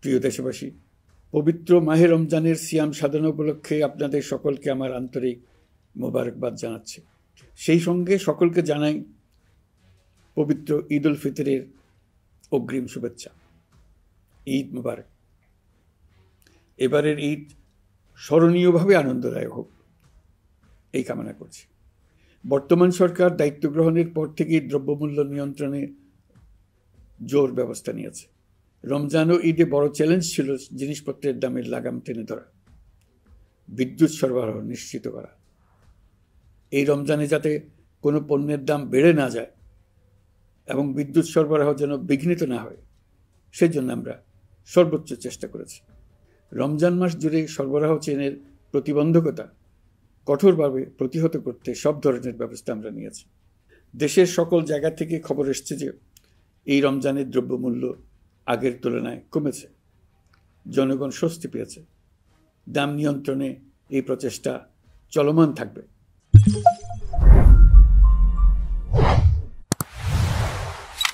প্রিয় দেশবাসী, পবিত্র মাহে রমজানের সিয়াম সাধনা উপলক্ষে আপনাদের সকলকে আমার আন্তরিক মোবারকবাদ জানাচ্ছি। সেই সঙ্গে সকলকে জানাই পবিত্র ঈদ উল ফিতরের অগ্রিম শুভেচ্ছা। ঈদ মুবারক। এবারের ঈদ স্মরণীয়ভাবে আনন্দদায়ক হোক, এই কামনা করছি। বর্তমান সরকার দায়িত্ব গ্রহণের পর থেকেই দ্রব্যমূল্য নিয়ন্ত্রণে জোর ব্যবস্থা নিয়েছে। রমজান ও ঈদে বড় চ্যালেঞ্জ ছিল জিনিসপত্রের দামের লাগাম টেনে ধরা, বিদ্যুৎ সরবরাহ নিশ্চিত করা। এই রমজানে যাতে কোনো পণ্যের দাম বেড়ে না যায় এবং বিদ্যুৎ সরবরাহ যেন বিঘ্নিত না হয়, সেজন্য আমরা সর্বোচ্চ চেষ্টা করেছি। রমজান মাস জুড়ে সরবরাহ চেনের প্রতিবন্ধকতা কঠোরভাবে প্রতিহত করতে সব ধরনের ব্যবস্থা আমরা নিয়েছি। দেশের সকল জায়গা থেকে খবর এসছে যে এই রমজানের দ্রব্যমূল্য আগের তুলনায় কমেছে, জনগণ স্বস্তি পেয়েছে। দাম নিয়ন্ত্রণে এই প্রচেষ্টা চলমান থাকবে।